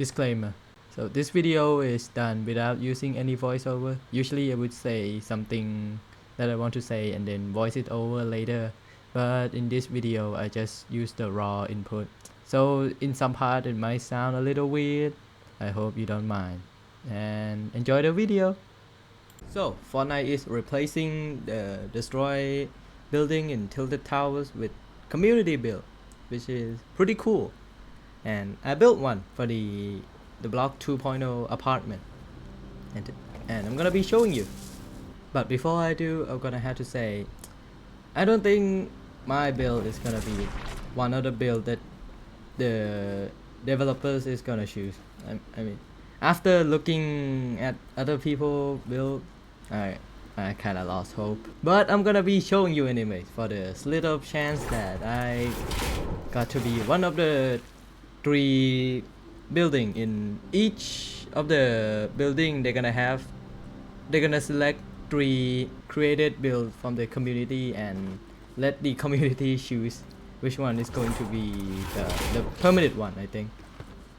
Disclaimer. So this video is done without using any voiceover. Usually I would say something that I want to say and then voice it over later. But in this video I just use the raw input. So in some part it might sound a little weird. I hope you don't mind. And enjoy the video. So Fortnite is replacing the destroy building in tilted towers with community build, which is pretty cool. And I built one for the block 2.0 apartment, and I'm gonna be showing you. But before I do, I'm gonna have to say I don't think my build is gonna be one of the build that the developers is gonna choose. I mean, after looking at other people build, I kind of lost hope. But I'm gonna be showing you anyways, for the little chance that I got to be one of the 3 building. In each of the building they're gonna select 3 created build from the community and let the community choose which one is going to be the permanent one, I think.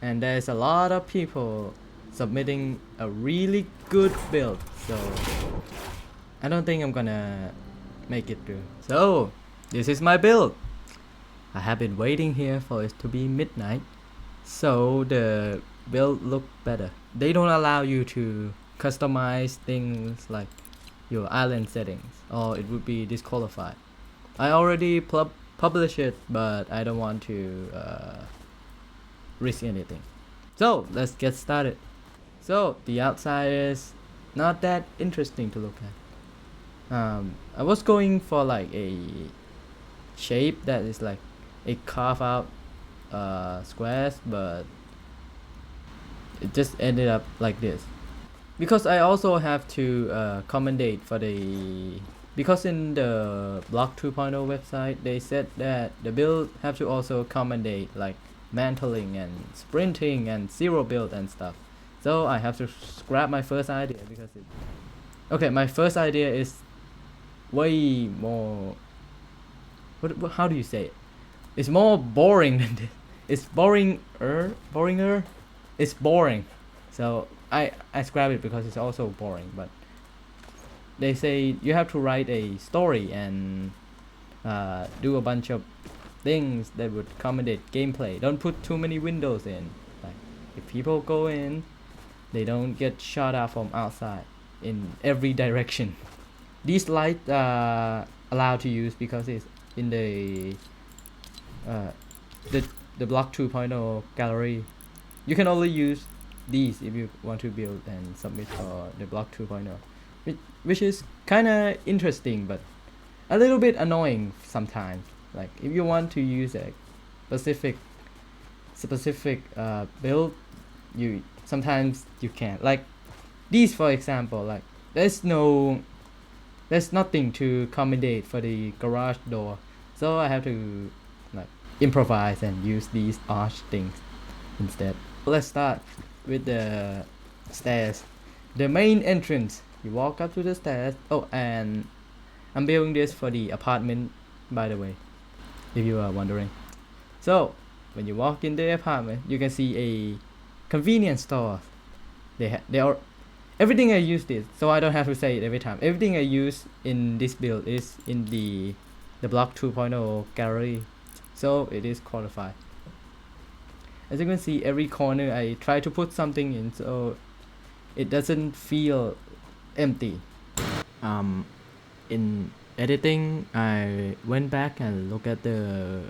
And there's a lot of people submitting a really good build, so I don't think I'm gonna make it through. So this is my build. I have been waiting here for it to be midnight, so the build look better. They don't allow you to customize things like your island settings, or it would be disqualified. I already published it, but I don't want to risk anything. So let's get started. So the outside is not that interesting to look at. I was going for like a shape that is like a carve out squares, but it just ended up like this because I also have to accommodate for the, because in the block 2.0 website they said that the build have to also accommodate like mantling and sprinting and zero build and stuff. So I have to scrap my first idea because my first idea is way more, how do you say it? It's more boring than this. It's boringer. It's boring. So I scrap it because it's also boring. But they say you have to write a story and do a bunch of things that would accommodate gameplay. Don't put too many windows in. Like if people go in, they don't get shot out from outside in every direction. These lights are allowed to use because it's in the block 2.0 gallery. You can only use these if you want to build and submit for the block 2.0, which is kind of interesting but a little bit annoying sometimes. Like if you want to use a specific build, sometimes you can't. Like these, for example, like there's nothing to accommodate for the garage door, so I have to like improvise and use these arch things instead. Let's start with the stairs. The main entrance, you walk up to the stairs. Oh, and I'm building this for the apartment, by the way, if you are wondering. So when you walk in the apartment, you can see a convenience store. They are everything I use this, so I don't have to say it every time. Everything I use in this build is in the block 2.0 gallery, so it is qualified. As you can see, every corner I try to put something in so it doesn't feel empty. In editing, I went back and looked at the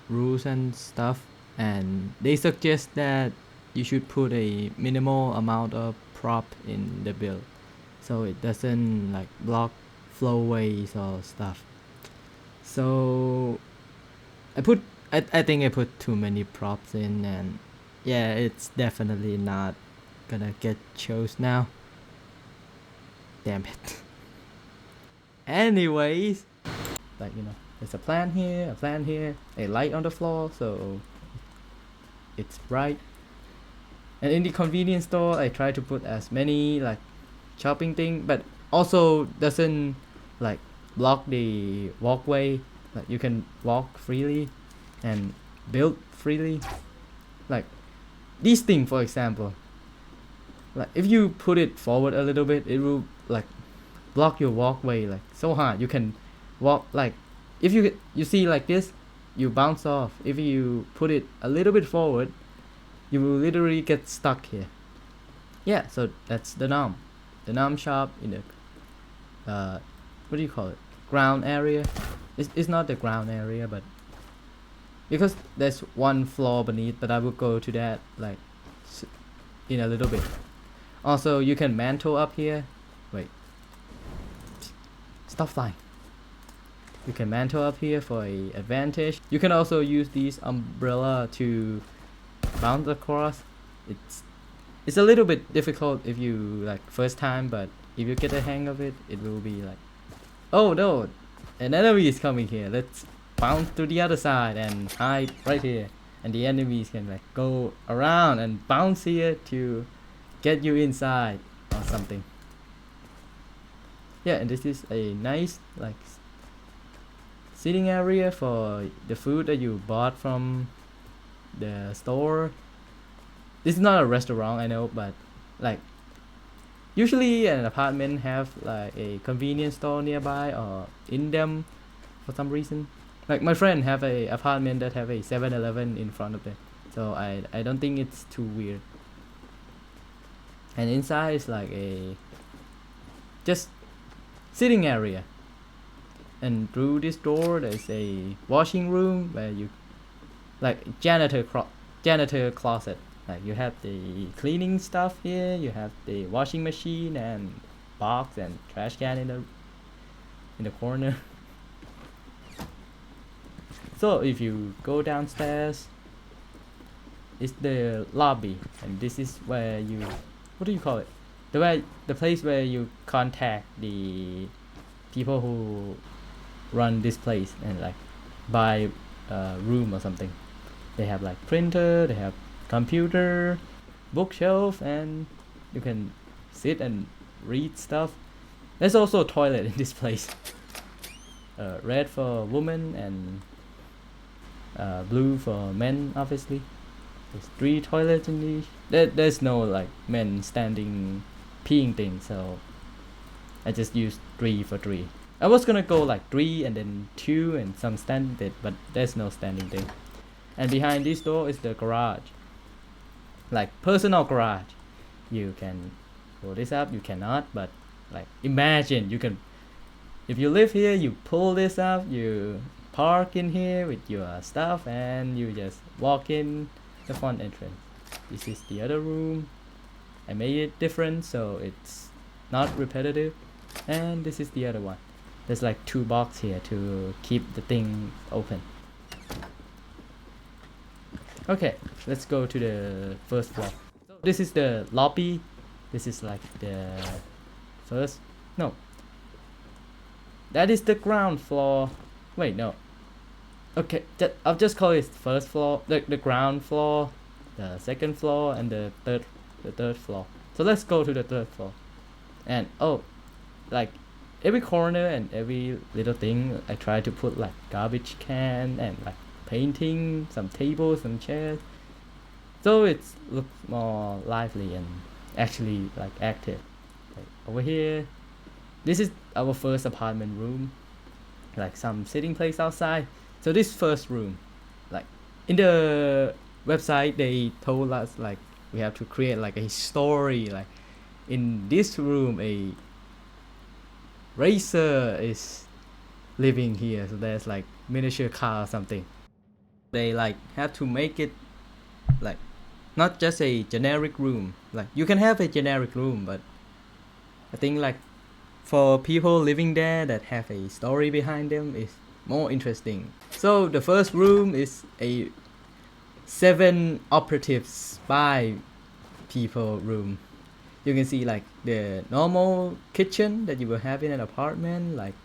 rules and stuff, and they suggest that you should put a minimal amount of prop in the build so it doesn't like block flowways or stuff. So I think I put too many props in, and yeah, it's definitely not gonna get chose now. Damn it. Anyways, like, you know, there's a plant here, a light on the floor so it's bright. And in the convenience store I try to put as many like shopping thing, but also doesn't like block the walkway. Like you can walk freely and build freely. Like these things, for example, like if you put it forward a little bit, it will like block your walkway like so hard. You can walk like, if you see like this, you bounce off. If you put it a little bit forward, you will literally get stuck here. Yeah, so that's the norm shop in the what do you call it, ground area. It's not the ground area, but because there's one floor beneath, but I will go to that like in a little bit. Also, you can mantle up here. Wait, stop flying. You can mantle up here for a advantage. You can also use these umbrella to bounce across. It's a little bit difficult if you like first time, but if you get the hang of it, it will be like, oh no, an enemy is coming here. Let's bounce to the other side and hide right here, and the enemies can like go around and bounce here to get you inside or something. Yeah, and this is a nice like sitting area for the food that you bought from the store. This is not a restaurant, I know, but like usually an apartment have like a convenience store nearby or in them for some reason. Like my friend have a apartment that have a 7-Eleven in front of it, so I don't think it's too weird. And inside is like a just sitting area, and through this door there's a washing room where you like janitor closet. Like you have the cleaning stuff here, you have the washing machine and box and trash can in the corner. So if you go downstairs, it's the lobby, and this is where you, what do you call it, the place where you contact the people who run this place and like buy a room or something. They have like printer, they have computer, bookshelf, and you can sit and read stuff. There's also a toilet in this place. Red for women and blue for men, obviously. There's 3 toilets in these. There's no like men standing peeing thing, so I just used 3 for 3. I was gonna go like 3 and then 2 and some standing, but there's no standing thing. And behind this door is the garage, like personal garage. You can pull this up, you cannot, but like imagine you can, if you live here, you pull this up, you park in here with your stuff, and you just walk in the front entrance. This is the other room. I made it different so it's not repetitive, and this is the other one. There's like 2 boxes here to keep the thing open. Okay, let's go to the first floor. So this is the lobby. This is like the first, no, that is the ground floor. Wait, no. Okay, I'll just call it first floor, the ground floor, the second floor, and the third floor. So let's go to the third floor. And oh, like every corner and every little thing, I try to put like garbage can and like painting, some tables, some chairs, so it looks more lively and actually like active. Like over here, this is our first apartment room, like some sitting place outside. So this first room, like in the website they told us like we have to create like a story, like in this room a racer is living here, so there's like miniature car or something. They like have to make it like not just a generic room. Like you can have a generic room, but I think like for people living there that have a story behind them is more interesting. So the first room is a 7 operative spy people room. You can see like the normal kitchen that you will have in an apartment, like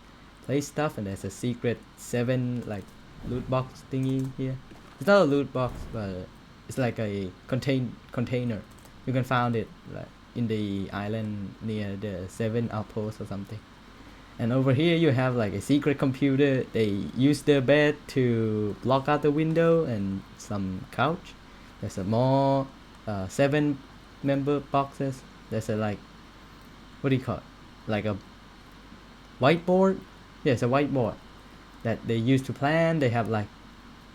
place stuff, and there's a secret 7 like loot box thingy here. It's not a loot box, but it's like a container. You can find it like in the island near the 7 outpost or something. And over here you have like a secret computer. They use the bed to block out the window and some couch. There's a more 7 member boxes. There's a like, what do you call it? Like a whiteboard. Yes, a whiteboard that they use to plan. They have like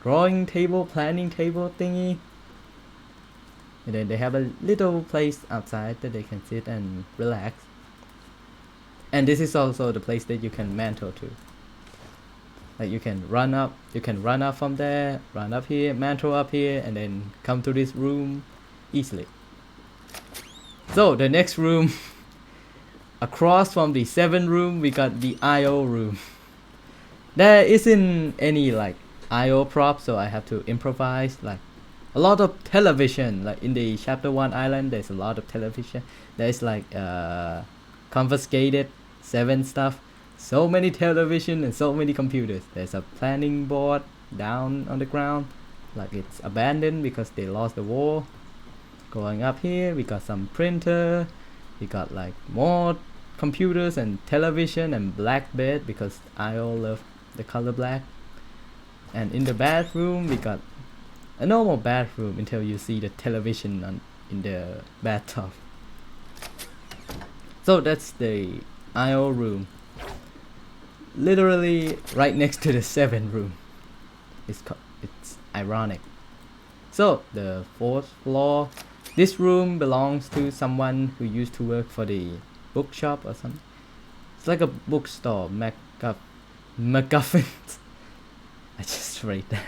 drawing table, planning table thingy, and then they have a little place outside that they can sit and relax. And this is also the place that you can mantle to. Like you can run up from there, run up here, mantle up here, and then come to this room easily. So the next room, across from the 7 room, we got the IO room. There isn't any like IO prop, so I have to improvise. Like a lot of television, like in the chapter 1 island, there's a lot of television. There's like confiscated 7 stuff. So many television and so many computers. There's a planning board down on the ground, like it's abandoned because they lost the war. Going up here, we got some printer. We got like more computers and television and black bed because I all love the color black. And in the bathroom, we got a normal bathroom until you see the television in the bathtub. So that's the IO room. Literally right next to the 7 room. It's ironic. So the 4th floor, this room belongs to someone who used to work for the bookshop or something. It's like a bookstore, MacGuffin. I just read that.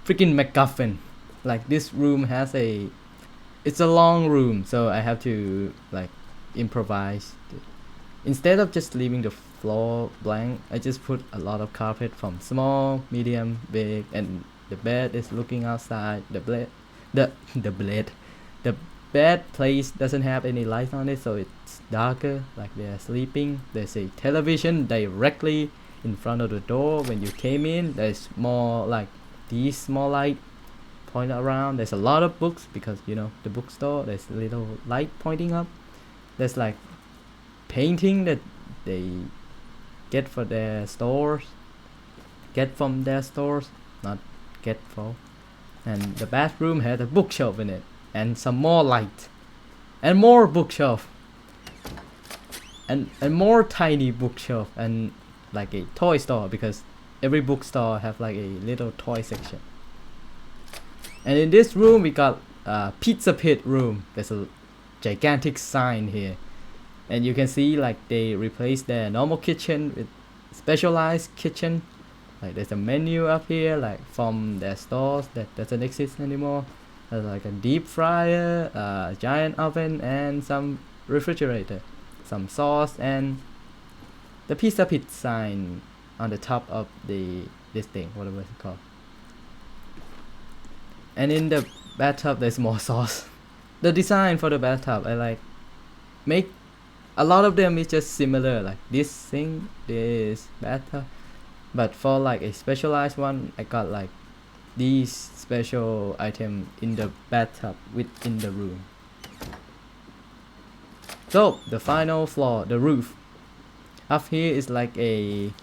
Freaking MacGuffin. Like this room has it's a long room, so I have to like improvise. Instead of just leaving the floor blank, I just put a lot of carpet from small, medium, big, and the bed is looking outside. The bed place doesn't have any lights on it, so it's darker, like they're sleeping. There's a television directly in front of the door. When you came in, there's more like these small light point around. There's a lot of books because you know the bookstore, there's a little light pointing up. There's like painting that they get from their stores, not get for. And the bathroom had a bookshelf in it, and some more light, and more bookshelf, and more tiny bookshelf, and like a toy store because every bookstore have like a little toy section. And in this room we got a pizza pit room. There's a gigantic sign here, and you can see like they replaced their normal kitchen with specialized kitchen. Like there's a menu up here like from their stores that doesn't exist anymore. There's like a deep fryer, a giant oven, and some refrigerator, some sauce, and the pizza pit sign on the top of this thing, whatever it's called. And in the bathtub there's more sauce. The design for the bathtub, I like make a lot of them is just similar, like this thing, this bathtub, but for like a specialized one, I got like these special item in the bathtub within the room. So the final floor, the roof. Up here is like a,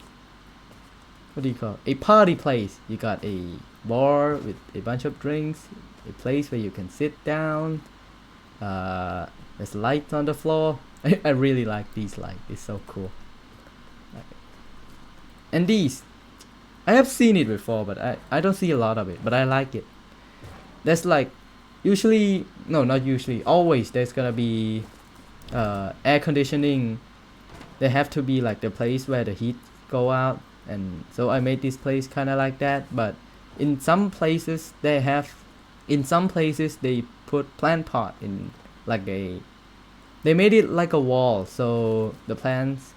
what do you call it? A party place. You got a bar with a bunch of drinks, a place where you can sit down. There's lights on the floor. I really like these lights. It's so cool. And these, I have seen it before, but I don't see a lot of it, but I like it. There's like usually, no, not usually, always there's gonna be air conditioning. They have to be like the place where the heat go out, and so I made this place kind of like that. But in some places they put plant pot in, like they made it like a wall, so the plants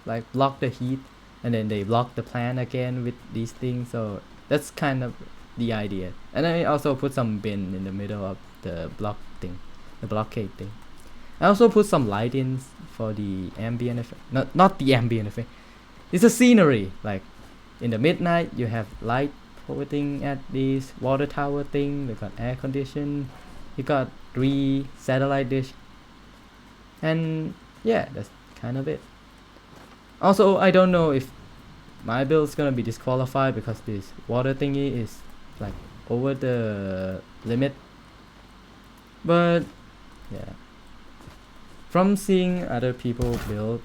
like block the heat, and then they block the plant again with these things. So that's kind of the idea. And I also put some bin in the middle of the block thing, the blockade thing. I also put some light in for the ambient effect. Not the ambient effect. It's a scenery. Like in the midnight, you have light pointing at this water tower thing. We got air condition. You got 3 satellite dish. And yeah, that's kind of it. Also, I don't know if my build is gonna be disqualified because this water thingy is like over the limit. But yeah, from seeing other people build,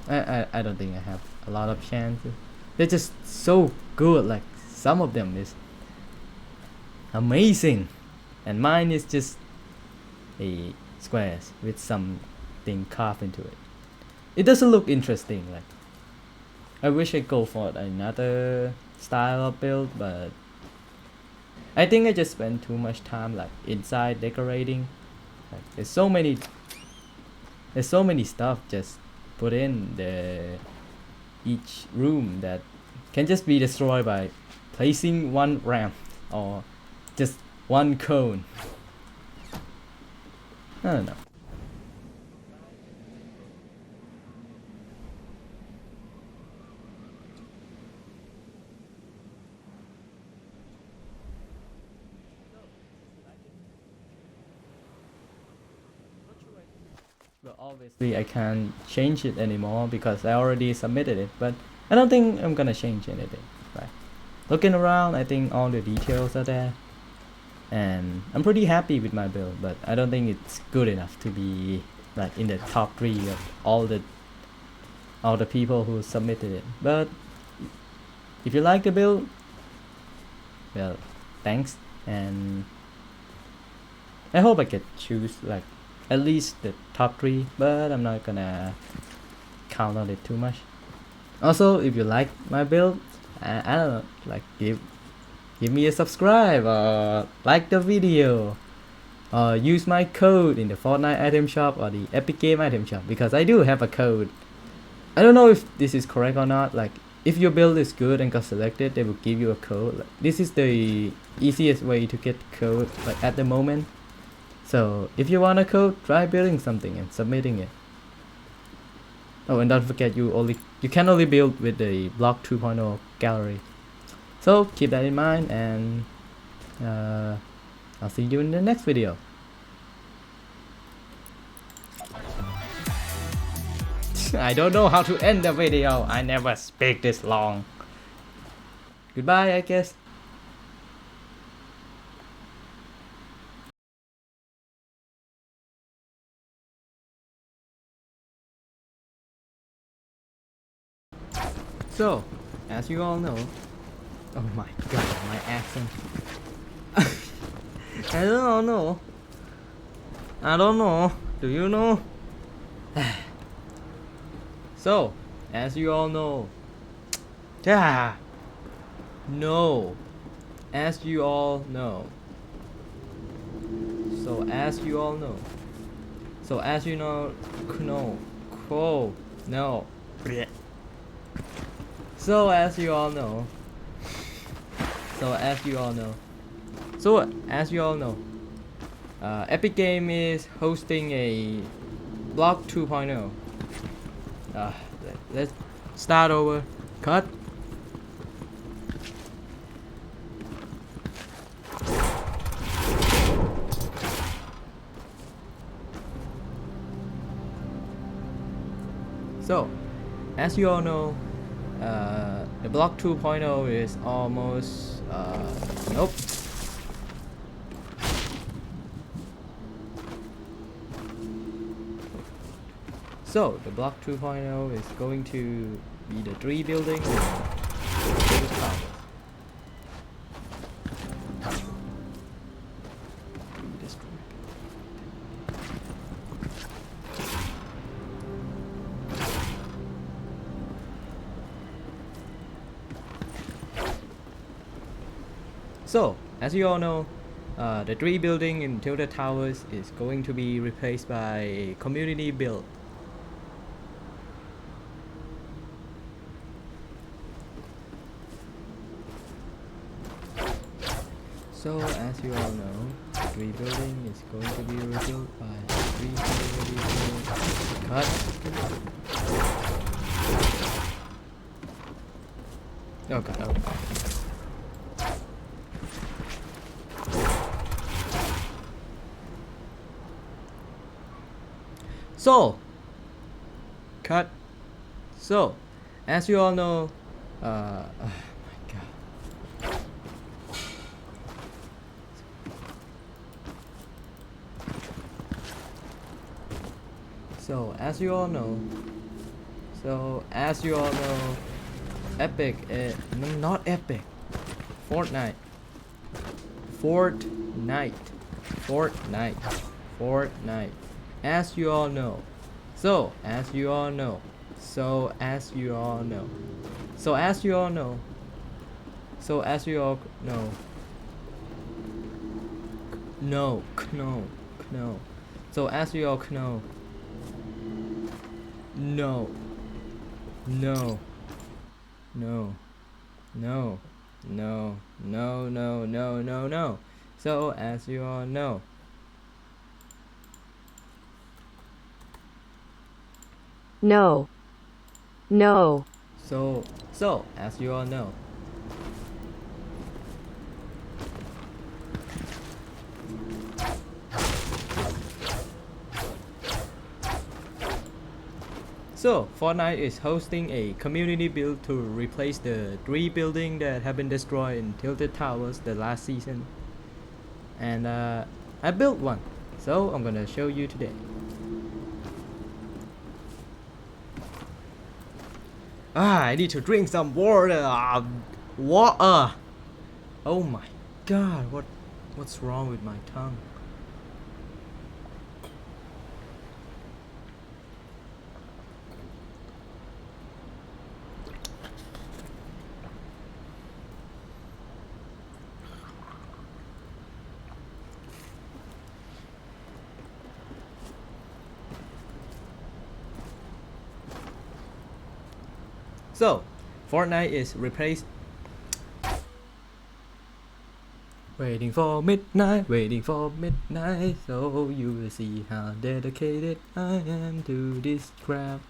I don't think I have a lot of chances. They're just so good. Like some of them is amazing, and mine is just a squares with something carved into it. It doesn't look interesting. Like I wish I go for another style of build, but I think I just spend too much time like inside decorating. Like there's so many stuff just put in the each room that can just be destroyed by placing one ramp or just one cone. I don't know. But obviously I can't change it anymore because I already submitted it, but I don't think I'm gonna change anything. Right? Looking around, I think all the details are there, and I'm pretty happy with my build, but I don't think it's good enough to be like in the top 3 of all the people who submitted it. But if you like the build, well, thanks, and I hope I could choose like at least the top 3, but I'm not gonna count on it too much. Also, if you like my build, I don't know, like give me a subscribe or like the video or use my code in the Fortnite item shop or the Epic Game item shop, because I do have a code. I don't know if this is correct or not. Like if your build is good and got selected, they will give you a code. Like, this is the easiest way to get code like at the moment. So if you want a code, try building something and submitting it. Oh, and don't forget you can only build with the block 2.0 gallery. So keep that in mind, and I'll see you in the next video. I don't know how to end the video. I never speak this long. Goodbye, I guess. So, as you all know, oh my god, my accent. I don't know. I don't know. Do you know? So, as you all know, yeah, no, as you all know. So as you all know. So as you know, no, cool, no. So as you all know. So as you all know. So as you all know, Epic Game is hosting a Block 2.0. Let's start over. Cut. So, as you all know, the Block 2.0 is almost, nope. So, the Block 2.0 is going to be the 3 buildings. So, as you all know, the 3 building in Tilted Towers is going to be replaced by a community build. So, as you all know, the 3 building is going to be rebuilt by 3 community build. Cut. Oh god, oh god. So, cut. So, as you all know, oh my god. So as you all know, Epic, not Epic, Fortnite, Fortnite, Fortnite, Fortnite. As you all know, so as you all know, so as you all know, so as you all know, so as you all know, no, no, no. So as you all know, no, no, no, no, no, no, no, no, no, no. So as you all know, No. No. so as you all know, so Fortnite is hosting a community build to replace the 3 buildings that have been destroyed in Tilted Towers the last season, and I built one, so I'm gonna show you today. I need to drink some water. Water. Oh my god, what's wrong with my tongue? So, Fortnite is replaced. Waiting for midnight, so you will see how dedicated I am to this craft.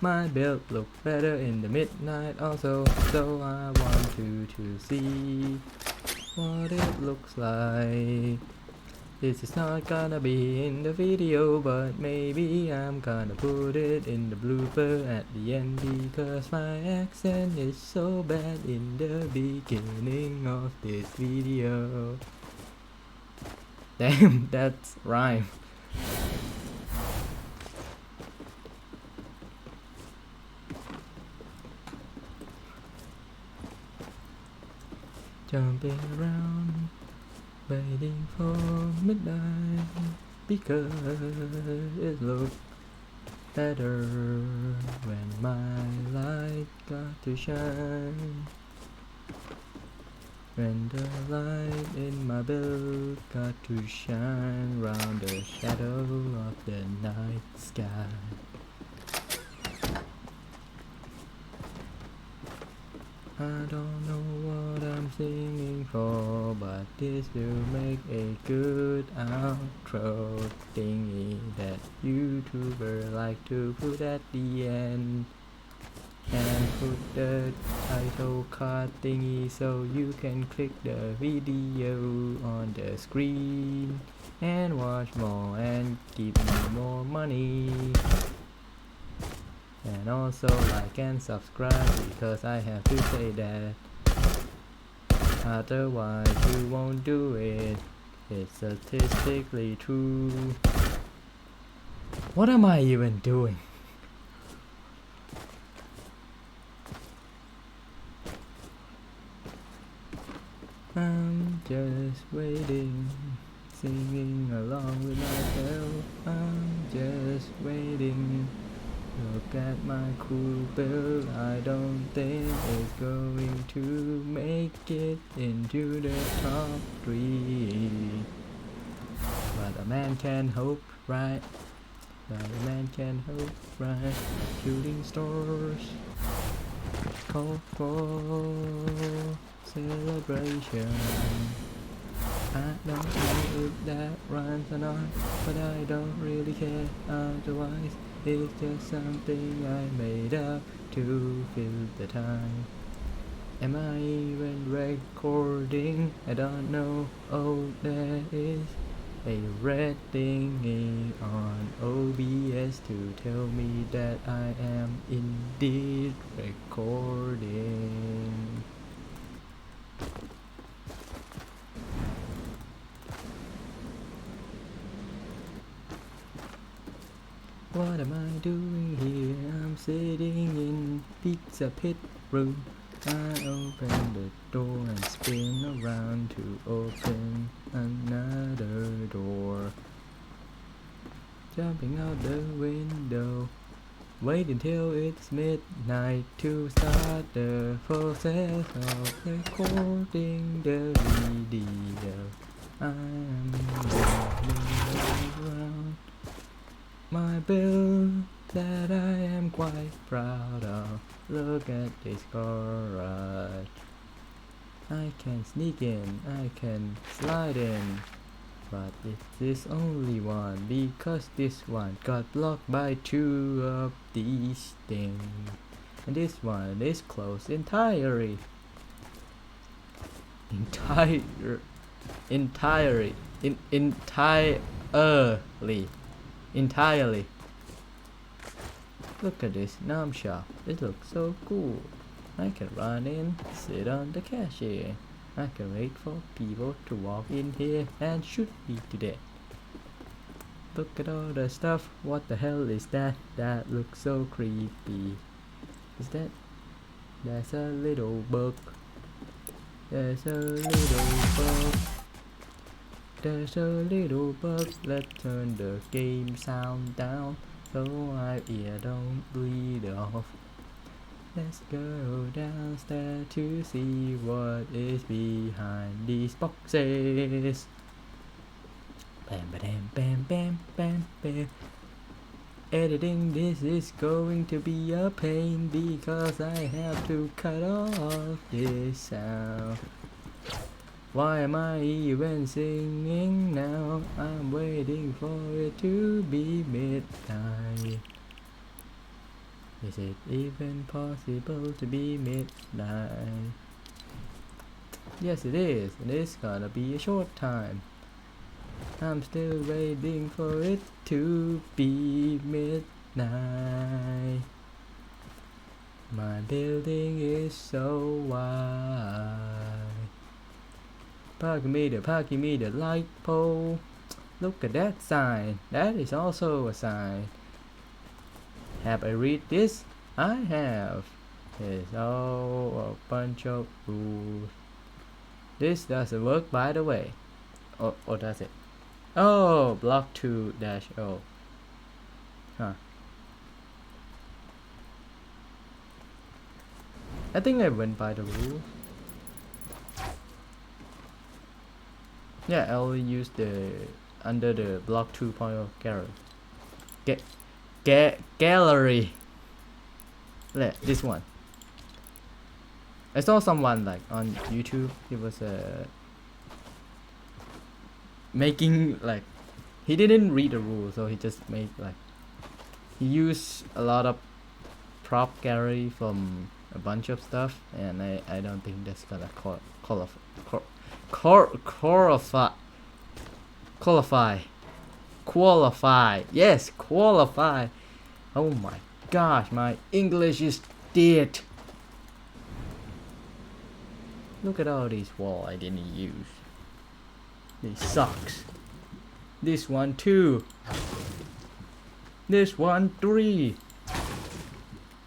My build look better in the midnight also, so I want you to see what it looks like. This is not gonna be in the video, but maybe I'm gonna put it in the blooper at the end, because my accent is so bad in the beginning of this video. Damn, that's rhyme. Jumping around, waiting for midnight, because it looks better when my light got to shine. When the light in my build got to shine round the shadow of the night sky. I don't know what I'm singing for, but this will make a good outro thingy that YouTuber like to put at the end, and put the title card thingy so you can click the video on the screen and watch more and give me more money. And also like and subscribe, because I have to say that, otherwise you won't do it. It's statistically true. What am I even doing? I'm just waiting, singing along with myself. I'm just waiting. Look at my cool build. I don't think it's going to make it into the top 3, but a man can hope, right? But a man can hope, right? Shooting stars call for celebration. I don't know if that rhymes or not, but I don't really care otherwise. It's just something I made up to fill the time. Am I even recording? I don't know. Oh, there is a red thingy on OBS to tell me that I am indeed recording. What am I doing here? I'm sitting in pizza pit room. I open the door and spin around to open another door. Jumping out the window. Wait until it's midnight to start the process of recording the video. I'm rolling around my bill that I am quite proud of. Look at this garage. I can sneak in, I can slide in. But it's this only one because this one got blocked by two of these things. And this one is closed entirely. Entirely. Look at this numb shop. It looks so cool. I can run in, sit on the cashier. I can wait for people to walk in here and shoot me to death. Look at all the stuff. What the hell is that? That looks so creepy. Is that? There's a little bug. There's a little bug. There's a little bug. Let's turn the game sound down so my ear don't bleed off. Let's go downstairs to see what is behind these boxes. Bam, bam, bam, bam, bam, bam. Editing this is going to be a pain because I have to cut off this sound. Why am I even singing now? I'm waiting for it to be midnight. Is it even possible to be midnight? Yes, it is. And it's gonna be a short time. I'm still waiting for it to be midnight. My building is so wide. Parking meter, light pole. Look at that sign. That is also a sign. Have I read this? I have. It's all a bunch of rules. This doesn't work, by the way. Or does it? Oh, block 2-0. Huh. I think I went by the rules. Yeah, I'll use the under the block 2.0 gallery. Gallery. This one. I saw someone like on YouTube. He was making like he didn't read the rules, so he just made like he used a lot of prop gallery from a bunch of stuff, and I don't think that's gonna qualify. Yes, qualify. Oh my gosh, my English is dead. Look at all these walls I didn't use. This sucks. This one 2. This one 3.